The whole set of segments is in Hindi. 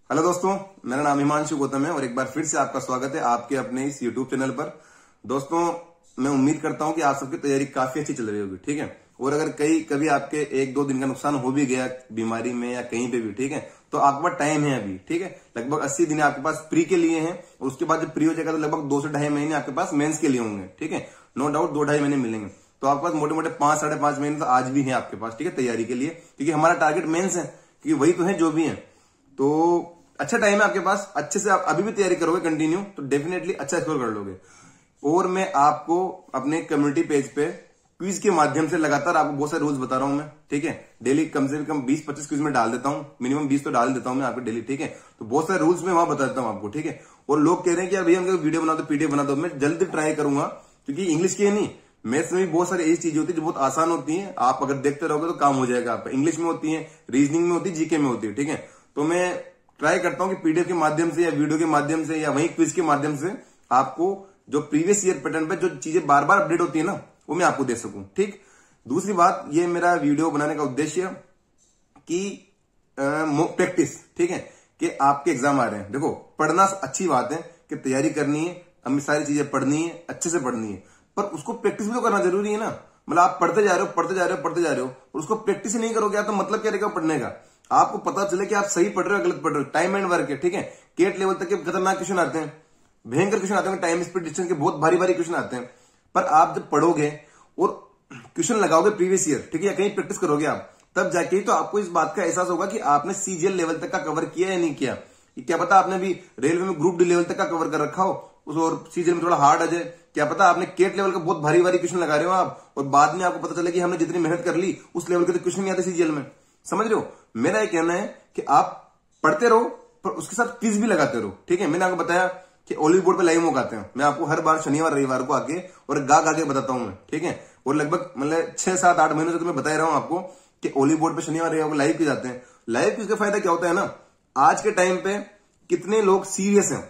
हेलो दोस्तों, मेरा नाम हिमांशु गौतम है और एक बार फिर से आपका स्वागत है आपके अपने इस यूट्यूब चैनल पर। दोस्तों, मैं उम्मीद करता हूं कि आप सबकी तैयारी काफी अच्छी चल रही होगी, ठीक है। और अगर कभी आपके 1-2 दिन का नुकसान हो भी गया बीमारी में या कहीं पे भी, ठीक है, तो आपके पास टाइम है अभी, ठीक है। लगभग 80 दिन आपके पास प्री के लिए हैं और उसके बाद जब प्री हो जाएगा तो लगभग 2 से 2.5 महीने आपके पास मेंस के लिए होंगे, ठीक है। नो डाउट 2-2.5 महीने मिलेंगे, तो आपके पास मोटे मोटे 5-5.5 महीने तो आज भी है आपके पास, ठीक है, तैयारी के लिए, क्योंकि हमारा टारगेट मेंस है, क्योंकि वही तो है जो भी है। तो अच्छा टाइम है आपके पास, अच्छे से आप अभी भी तैयारी करोगे कंटिन्यू तो डेफिनेटली अच्छा स्कोर कर लोगे। और मैं आपको अपने कम्युनिटी पेज पे क्विज के माध्यम से लगातार आपको बहुत सारे रूल्स बता रहा हूं मैं, ठीक है। डेली कम से कम 20-25 क्विज में डाल देता हूं, मिनिमम 20 तो डाल देता हूं मैं आपको डेली, ठीक है। तो बहुत सारे रूल्स मैं वहां बता देता हूं आपको, ठीक है। और लोग कह रहे हैं कि यार भैया हमको वीडियो बना दो, पीडीएफ बना दो। मैं जल्दी ट्राई करूंगा, क्योंकि इंग्लिश की नहीं, मैथ्स में भी बहुत सारी ऐसी चीजें होती है जो बहुत आसान होती है, आप अगर देखते रहोगे तो काम हो जाएगा आपका। इंग्लिश में होती है, रीजनिंग में होती है, जीके में होती है, ठीक है। तो मैं ट्राई करता हूं कि पीडीएफ के माध्यम से या वीडियो के माध्यम से या वहीं क्विज के माध्यम से आपको जो प्रीवियस ईयर पैटर्न पे जो चीजें बार बार अपडेट होती है ना, वो मैं आपको दे सकूं, ठीक। दूसरी बात, ये मेरा वीडियो बनाने का उद्देश्य कि मॉक प्रैक्टिस, ठीक है, कि आपके एग्जाम आ रहे हैं। देखो, पढ़ना अच्छी बात है कि तैयारी करनी है, हमें सारी चीजें पढ़नी है, अच्छे से पढ़नी है, पर उसको प्रैक्टिस भी तो करना जरूरी है ना। मतलब आप पढ़ते जा रहे हो और उसको प्रैक्टिस ही नहीं करोगे तो मतलब क्या रहेगा पढ़ने का। आपको पता चले कि आप सही पढ़ रहे हो गलत पढ़ रहे हो, टाइम एंड वर्क है, ठीक है। केट लेवल तक के खतरनाक क्वेश्चन आते हैं, भयंकर क्वेश्चन आते हैं, टाइम स्पीड डिस्टेंस के बहुत भारी क्वेश्चन आते हैं। पर आप जब पढ़ोगे और क्वेश्चन लगाओगे प्रीवियस ईयर, ठीक है, या कहीं प्रैक्टिस करोगे आप, तब जाके तो आपको इस बात का एहसास होगा कि आपने सीजीएल लेवल तक का कवर किया या नहीं किया। क्या पता आपने भी रेलवे में ग्रुप डी लेवल तक का कवर कर रखा हो और सीजीएल में थोड़ा हार्ड आ जाए। क्या पता आपने केट लेवल का बहुत भारी क्वेश्चन लगा रहे हो आप, और बाद में आपको पता चले कि हमने जितनी मेहनत कर ली उस लेवल के तो क्वेश्चन नहीं आते सीजीएल में। समझ रहे हो? मेरा ये कहना है कि आप पढ़ते रहो पर उसके साथ क्विज भी लगाते रहो, ठीक है। मैंने आपको बताया कि ओलिव बोर्ड पे लाइव मॉक आते हैं, मैं आपको हर बार शनिवार रविवार को आके और गा के बताता हूं मैं, ठीक है। और लगभग मतलब 6-7-8 महीनों से तो मैं बता रहा हूं आपको कि ओलिव बोर्ड पे शनिवार रविवार को लाइव किए जाते हैं। लाइव क्विज का फायदा क्या होता है ना, आज के टाइम पे कितने लोग सीरियस हैं,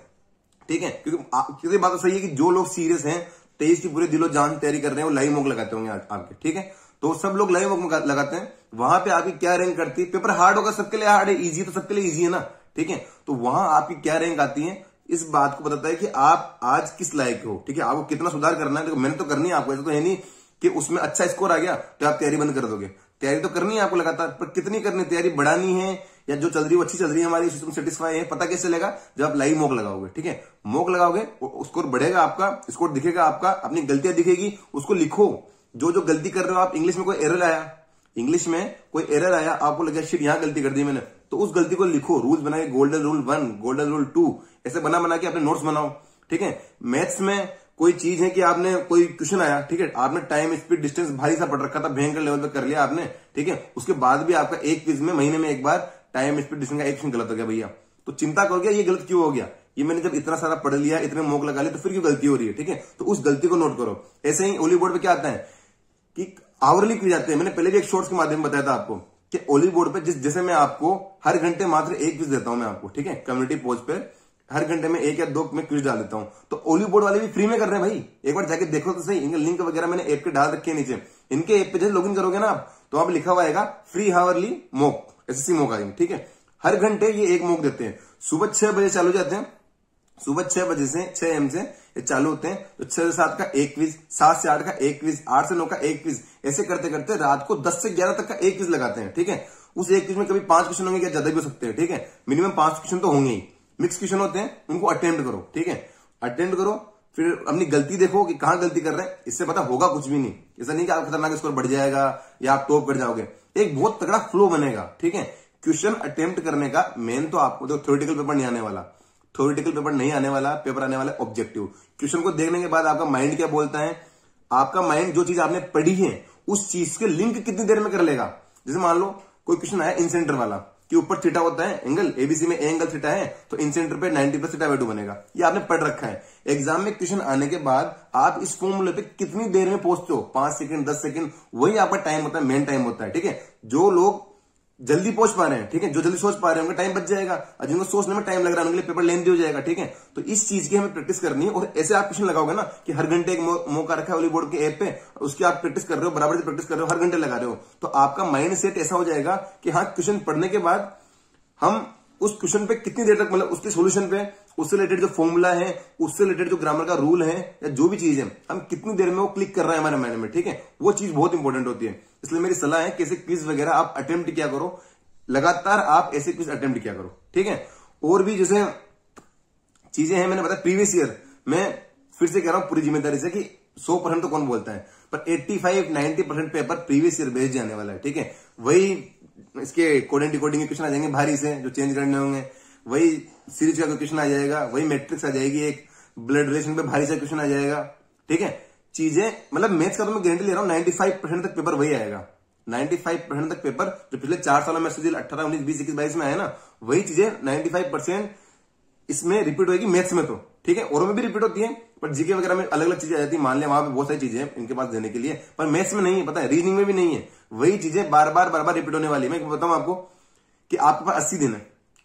ठीक है, क्योंकि बात तो सही है कि जो लोग सीरियस हैं, 23 की पूरे दिलो जान तैयारी कर रहे हैं, वो लाइव मॉक लगाते होंगे आपके, ठीक है। तो सब लोग लाइव मॉक लगाते हैं, वहां पे आपकी क्या रैंक करती है। पेपर हार्ड होगा, सबके लिए हार्ड है, इजी तो सबके लिए इजी है ना, ठीक है। तो वहां आपकी क्या रैंक आती है, इस बात को बताता है कि आप आज किस लायक हो, ठीक है। आपको कितना सुधार करना है। देखो, मेहनत तो करनी है आपको, ऐसा तो है नहीं कि उसमें अच्छा स्कोर आ गया तो आप तैयारी बंद कर दोगे। तैयारी तो करनी है आपको लगातार, पर कितनी करनी, तैयारी बढ़ानी है या जो चल रही है वो अच्छी चल रही है हमारी, सिस्टम सेटिस्फाई है, पता कैसे चलेगा, जब आप लाइव मॉक लगाओगे, ठीक है। मॉक लगाओगे, स्कोर बढ़ेगा आपका, स्कोर दिखेगा आपका, अपनी गलतियां दिखेगी, उसको लिखो। जो गलती कर रहे हो आप, इंग्लिश में कोई एरर आया, आपको लगा शिट यहां गलती कर दी मैंने, तो उस गलती को लिखो, रूल्स बनाए, गोल्डन रूल 1, गोल्डन रूल 2, ऐसे बना के अपने नोट्स बनाओ, ठीक है। मैथ्स में कोई चीज है कि आपने कोई क्वेश्चन आया, ठीक है, आपने टाइम स्पीड डिस्टेंस भारी सा पढ़ रखा था, भयंकर लेवल पे कर लिया आपने, ठीक है। उसके बाद भी आपका एक क्विज में महीने में एक बार टाइम स्पीड डिस्टेंस का एक क्वेश्चन गलत हो गया भैया, तो चिंता करोगे ये गलत क्यों हो गया, ये मैंने जब इतना सारा पढ़ लिया, इतने मॉक लगा लिया, तो फिर क्यों गलती हो रही है, ठीक है। तो उस गलती को नोट करो। ऐसे ही ओली बोर्ड पे क्या आता है कि आवरली क्विज आते हैं। मैंने पहले भी एक शॉर्ट्स के माध्यम में बताया था आपको कि ओली बोर्ड पे जैसे मैं आपको हर घंटे मात्र एक क्विज देता हूं मैं आपको, ठीक है। कम्युनिटी पोस्ट पे हर घंटे में 1 या 2 में क्विज डाल देता हूं, तो ओली बोर्ड वाले भी फ्री में कर रहे हैं भाई। एक बार जाके देखो तो सही, इनके लिंक वगैरह मैंने ऐप के डाल रखे हैं नीचे। इनके ऐप पे जैसे लॉगिन करोगे ना आप, तो आप लिखा हुआ आएगा free hourly mock, SSC mock आएंगे, ठीक है। हर घंटे ये एक मॉक देते हैं, सुबह 6 बजे चालू जाते हैं, सुबह 6 बजे से 6 AM से ये चालू होते हैं। तो 6 से 7 का एक क्विज, 7 से 8 का एक क्विज, 8 से 9 का एक क्विज, ऐसे करते करते रात को 10 से 11 तक का एक क्विज लगाते हैं, ठीक है। उस एक क्विज में कभी 5 क्वेश्चन होंगे, क्या ज्यादा भी हो सकते हैं, ठीक है। मिनिमम 5 क्वेश्चन तो होंगे ही, मिक्स क्वेश्चन होते हैं, उनको अटेम्प्ट करो, ठीक है। अटेम्प्ट करो, फिर अपनी गलती देखो कि कहां गलती कर रहे हैं, इससे पता होगा कुछ भी नहीं। ऐसा नहीं कि आप खतरनाक स्कोर बढ़ जाएगा या आप टॉप कर जाओगे, एक बहुत तगड़ा फ्लो बनेगा, ठीक है। क्वेश्चन अटेम्प्ट करने का मेन तो आपको तो थ्योरेटिकल पेपर नहीं आने वाला, थ्योरेटिकल पेपर नहीं आने वाला, पेपर आने वाला ऑब्जेक्टिव। क्वेश्चन को देखने के बाद आपका माइंड क्या बोलता है, आपका माइंड जो चीज आपने पढ़ी है उस चीज के लिंक कितनी देर में कर लेगा। जैसे मान लो कोई क्वेश्चन आया इनसेंटर वाला कि ऊपर थीटा होता है एंगल, एबीसी में एंगल थीटा है, तो इनसेंटर पे 90 + θ/2 बनेगा। ये आपने पढ़ रखा है। एग्जाम में क्वेश्चन आने के बाद आप इस फॉर्मूले पे कितनी देर में पहुंचते हो, 5 सेकंड 10 सेकंड, वही आपका टाइम होता है, मेन टाइम होता है, ठीक है। जो लोग जल्दी पहुंच पा रहे हैं, ठीक है, जो जल्दी सोच पा रहे हैं उनका टाइम बच जाएगा, और जिनको सोचने में टाइम लग रहा है उनके लिए पेपर लेंथी हो जाएगा, ठीक है। तो इस चीज की हमें प्रैक्टिस करनी है। और ऐसे आप क्वेश्चन लगाओगे ना कि हर घंटे एक मौका रखा है ओली बोर्ड के ऐप पे, उसकी आप प्रैक्टिस कर रहे हो, बराबर से प्रैक्टिस कर रहे हो, हर घंटे लगा रहे हो, तो आपका माइंड सेट ऐसा हो जाएगा कि हाँ, क्वेश्चन पढ़ने के बाद हम उस क्वेश्चन पे कितनी देर तक, मतलब उसके सॉल्यूशन पे, उससे रिलेटेड जो फॉर्मूला है, उससे रिलेटेड जो ग्रामर का रूल है या जो भी चीज है, हम कितनी देर में वो क्लिक कर रहे हैं हमारे माइंड में, ठीक है, वो चीज बहुत इंपॉर्टेंट होती है। इसलिए मेरी सलाह है कि ऐसे क्विज वगैरह आप अटेम्प्ट किया करो, लगातार आप ऐसे क्विज अटेम्प्ट किया करो, ठीक है। और भी जैसे चीजें हैं, मैंने बताया प्रीवियस ईयर, मैं फिर से कह रहा हूं पूरी जिम्मेदारी से कि 100% तो कौन बोलता है, पर 85-90% पेपर प्रीवियस ईयर बेस्ड जाने वाला है, ठीक है। वही इसके कोडिंग डिकोडिंग के क्वेश्चन आ जाएंगे भारी से, जो चेंज करने होंगे, वही सीरीज का क्वेश्चन आ जाएगा, वही मैट्रिक्स आ जाएगी, एक ब्लड रिलेशन पे भारी सा क्वेश्चन आ जाएगा, ठीक है। चीजें मतलब मैथ्स का तो मैं गारंटी ले रहा हूं 95% तक पेपर वही आएगा। 95% तक पेपर जो पिछले 4 सालों में 18, 19, 20, 21, 22 में आया ना, वही चीजें 95% इसमें रिपीट होगी मैथ्स में तो, ठीक है। और में भी रिपीट होती है, पर जीके वगैरह में अलग अलग चीजें आ जाती है, मान लिया वहां पे बहुत सारी चीजें हैं इनके पास देने के लिए, पर मैथ्स में नहीं है, पता है, रीजनिंग में भी नहीं है। वही चीजें बार बार रिपीट होने वाली है। मैं बताऊं आपको कि आपके पास 80 दिन है,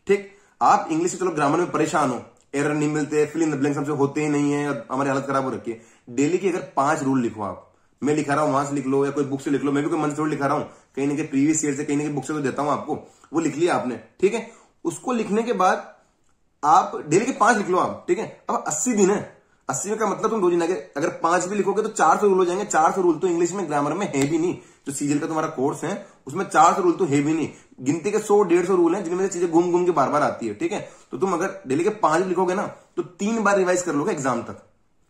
ठीक। आप इंग्लिश चलो ग्रामर में परेशान हो, एरर नहीं मिलते, फिल इन द ब्लैंक्स हमसे होते ही नहीं है, हमारी हालत खराब हो रखी है। डेली की अगर 5 रूल लिखो आप, मैं लिखा रहा हूं वहां से लिख लो या कोई बुक से लिख लो, मैं भी कोई मन से लिखा रहा हूं, कहीं ना कहीं प्रीवियस ईयर से, कहीं ना कहीं बुक से तो देता हूं आपको, वो लिख लिया आपने, ठीक है। उसको लिखने के बाद आप डेली के 5 लिख लो आप, ठीक है। अब 80 दिन है, 80 का मतलब तुम 2 दिन आगे अगर 5 भी लिखोगे तो 400 रूल हो जाएंगे। 400 रूल तो इंग्लिश में ग्रामर में है भी नहीं, जो सीजीएल का तुम्हारा कोर्स है उसमें 400 रूल तो है भी नहीं। गिनती के 100-150 रूल हैं जिनमें से चीजें घूम घूम के बार बार आती है, ठीक है। तो तुम अगर डेली के 5 लिखोगे ना तो 3 बार रिवाइज कर लोगे एग्जाम तक।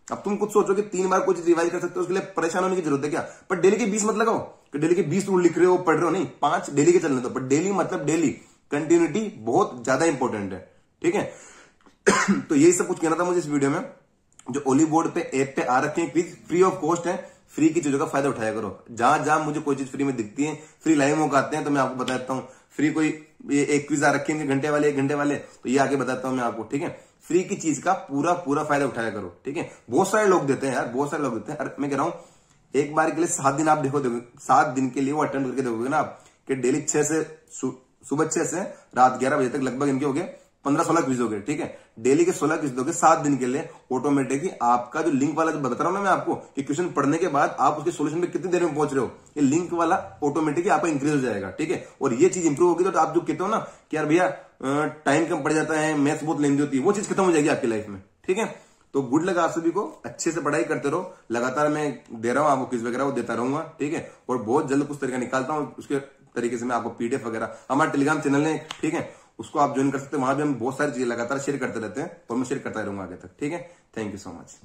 अब तुम कुछ सोचो कि 3 बार कोई चीज रिवाइज कर सकते हो, उसके लिए परेशान होने की जरूरत है क्या? पर डेली के 20 मत लगाओ कि डेली के 20 रूल लिख रहे हो, पढ़ रहे हो, नहीं, 5 डेली के चलने दो। पर डेली मतलब डेली कंटिन्यूटी बहुत ज्यादा इंपॉर्टेंट है, ठीक है। तो यही सब कुछ कहना था मुझे इस वीडियो में। जो ओली बोर्ड पे ऐप पे आ रखे हैं क्विज, फ्री ऑफ कॉस्ट है, फ्री की चीजों का फायदा उठाया करो। जहां जहां मुझे कोई चीज फ्री में दिखती है, फ्री लाइव मौका आते हैं तो मैं आपको बता देता हूँ। फ्री कोई ये एक क्विज आ रखे हैं घंटे वाले, 1 घंटे वाले, तो ये आगे बताता हूं मैं आपको, ठीक है। फ्री की चीज का पूरा फायदा उठाया करो, ठीक है। बहुत सारे लोग देते हैं यार, बहुत सारे लोग देते हैं। अरे मैं कह रहा हूं एक बार के लिए 7 दिन आप देखो, 7 दिन के लिए वो अटेंड करके देखोगे ना आप कि डेली 6 से सुबह 6 से रात 11 बजे तक लगभग इनके हो गए 15-16 क्विज हो गए, ठीक है। डेली के 16 क्विज दोगे 7 दिन के लिए, ऑटोमेटिकली आपका जो लिंक वाला जो बता रहा हूं ना मैं आपको कि क्वेश्चन पढ़ने के बाद आप उसके सॉल्यूशन पे कितनी देर में पहुंच रहे हो, ये लिंक वाला ऑटोमेटिकली आपका इंक्रीज हो जाएगा, ठीक है। और ये चीज इंप्रूव होगी तो आप जो कहते हो ना कि यार भैया टाइम कम पड़ जाता है, मैथ्स बहुत लेंदी होती है, वो चीज खत्म हो जाएगी आपकी लाइफ में, ठीक है। तो गुड लक आप सभी को, अच्छे से पढ़ाई करते रहो, लगातार मैं दे रहा हूं आपको क्विज वगैरह, वो देता रहूंगा, ठीक है। और बहुत जल्द कुछ तरीका निकालता हूं, उसके तरीके से मैं आपको पीडीएफ वगैरह, हमारा टेलीग्राम चैनल है, ठीक है, उसको आप ज्वाइन कर सकते हैं। वहां भी हम बहुत सारी चीजें लगातार शेयर करते रहते हैं और मैं शेयर करता रहूंगा आगे तक, ठीक है। Thank you so much.